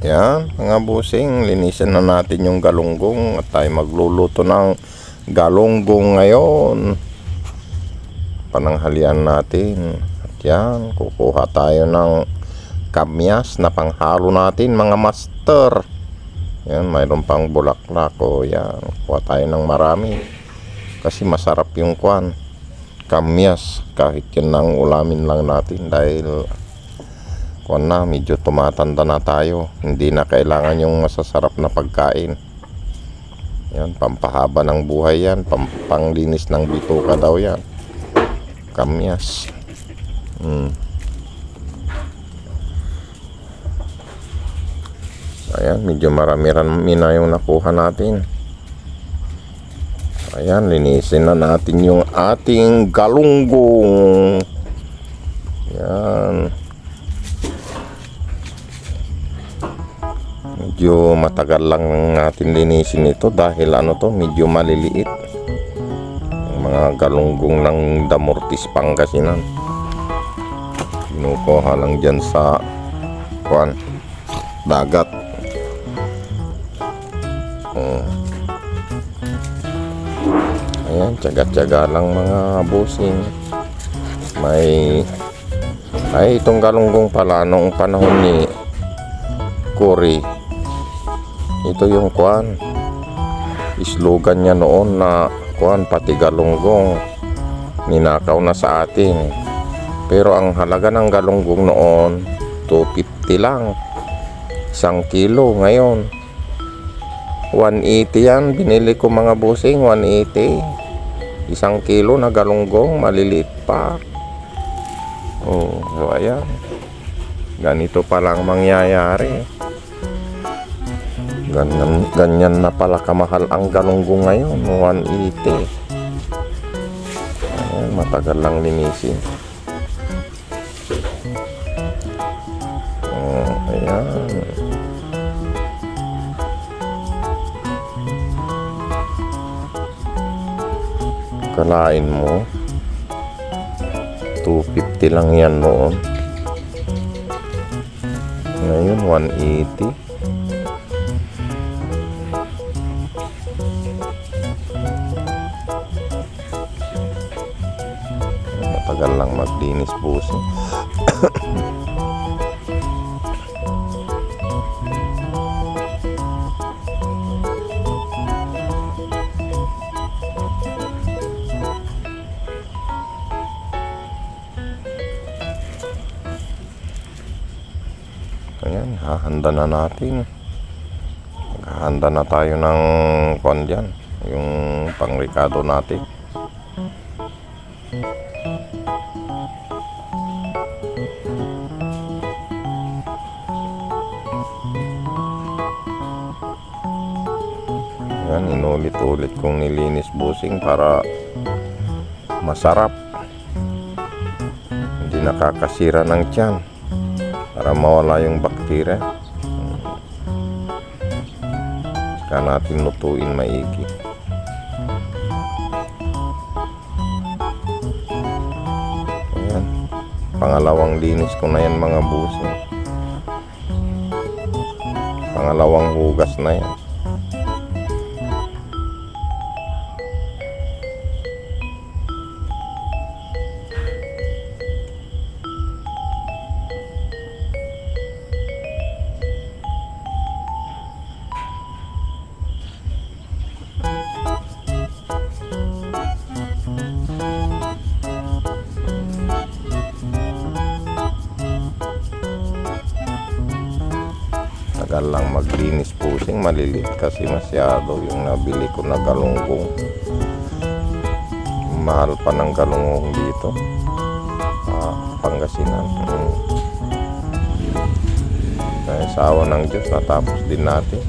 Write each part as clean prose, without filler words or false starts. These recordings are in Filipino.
Yan mga busing, linisin na natin yung galunggong at tayo magluluto ng galunggong ngayon. Pananghalian natin. At yan, kukuha tayo ng kamyas na panghalo natin mga master. Yan, mayroon pang bulaklak o yan. Kuha tayo ng marami kasi masarap yung kamyas, kahit yan ang ulamin lang natin dahil medyo tumatanda na tayo, hindi na kailangan yung masasarap na pagkain. Yan, pampahaba ng buhay yan, panglinis ng bituka daw yan, kamyas. Ayan, medyo marami na yung nakuha natin. Ayan, linisin na natin yung ating galunggong. Yan, medyo matagal lang natin linisin ito dahil medyo maliliit yung mga galunggong ng Damortis, Pangasinan. Kinukuha lang dyan sa dagat. Ayan, tiyaga-tiyaga lang mga busing. Itong galunggong pala noong panahon ni Cory, ito yung slogan niya noon na pati galunggong ninakaw na sa atin. Pero ang halaga ng galunggong noon 250 lang 1 kilo. Ngayon 180 yan, binili ko mga busing, 180 1 kilo na galunggong, maliliit pa. So ayan, ganito palang mangyayari. Ganyan na pala kamahal ang galunggong ngayon, 180. Ayan, matagal lang linisin. Ayan. Kalain mo 250 lang yan noon, ngayon 180. Matagal lang maglinis busin. Ayan, hahanda na natin. Maghahanda na tayo ng dyan, yung pangrikado natin. Ayan, inulit-ulit kong nilinis busing para masarap, hindi nakakasira ng tiyan, para mawala yung bakterya. Saka natin lutuin maigi. Ayan, pangalawang linis ko na yan mga busing, pangalawang hugas na yan. Tagal lang maglinis busing, malilit kasi masyado yung nabili ko na galunggong. Mahal pa ng galunggong dito, Pangasinan. Kaya sa awa ng Diyos natapos din natin.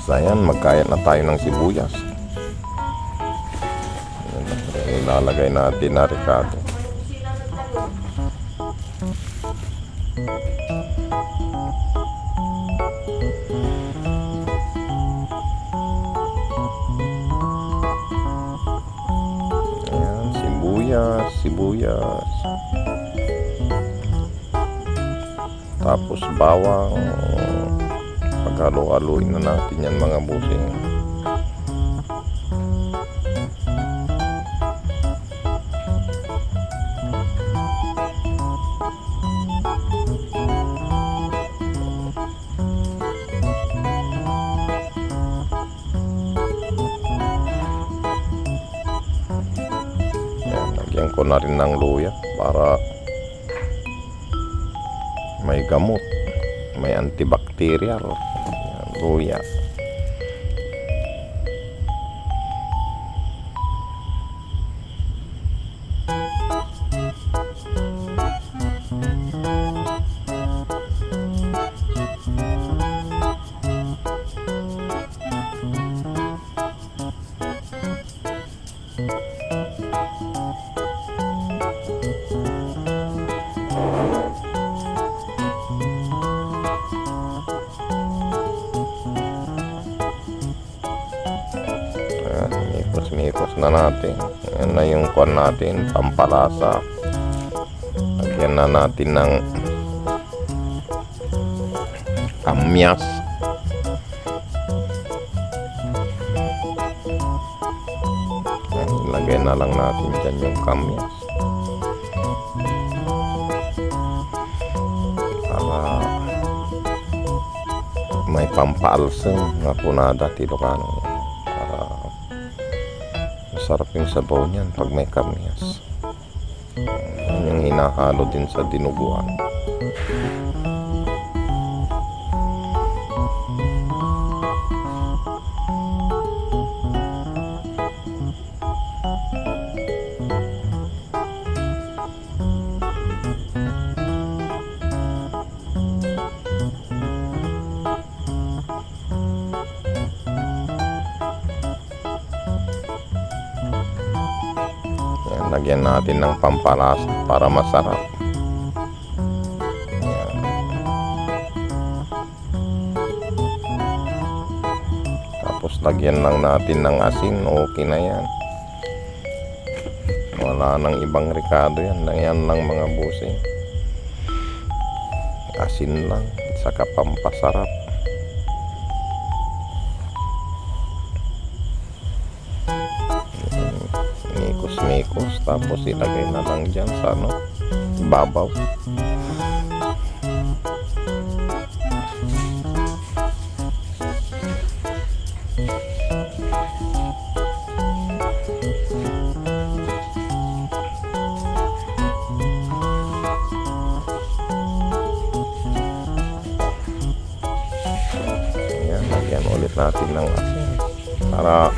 So ayan, magkayat na tayo ng sibuyas. Ayan, ilalagay natin na ricado. Ayan, sibuyas. Tapos bawang. Paghalo-haloin na natin yan mga busing. Yan, lagyan ko na rin ng luya para may gamot, may antibacterial. Yan, luya. Mikos na natin. Yan na yung kuwan natin, pampalasa. Lagyan na natin ng kamyas. Lagay na lang natin dyan yung kamyas para may pampaalsam na punada Ilocano. Sarap yung sabaw niyan pag may kamyas. Yan yung hinahalo din sa dinuguan. Lagyan natin ng pampalasa para masarap. Ayan. Tapos lagyan lang natin ng asin. Okay na yan. Wala nang ibang ricado yan. Yan lang mga busing. Asin lang. Saka pampasarap. Mikos, tapos ilagay na lang dyan sa babaw. Ayan, lagyan ulit natin ng asin para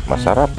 masarap.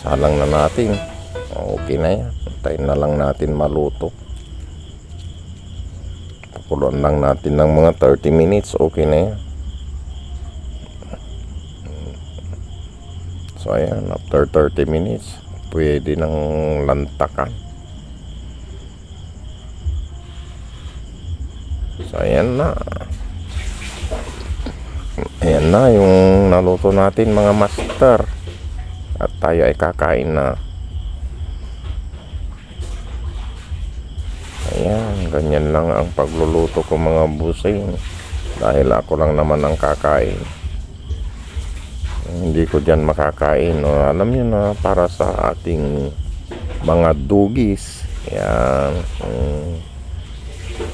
Salang na natin. Okay na yan. Tayin na lang natin maluto. Pakuluan lang natin ng mga 30 minutes. Okay na yan. So ayan, after 30 minutes pwede nang lantakan. So ayan na. Ayan na yung naluto natin mga master. At tayo ay kakain na. Ayan, ganyan lang ang pagluluto ko mga busing. Dahil ako lang naman ang kakain. Hindi ko dyan makakain. No? Alam nyo na, para sa ating mga dugis. Ayan.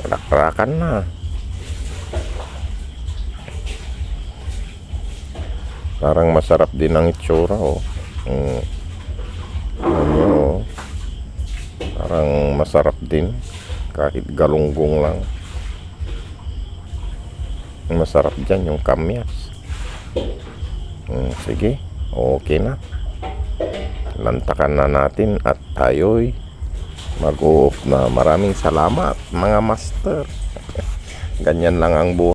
Rakrakan na. Parang masarap din ang itsura. Oh. Ayan. Parang masarap din. Kahit galunggong lang. Masarap dyan yung kamyas. Sige, okay na. Lantakan na natin at tayo'y mag-off na. Maraming salamat mga master. Ganyan lang ang buhay.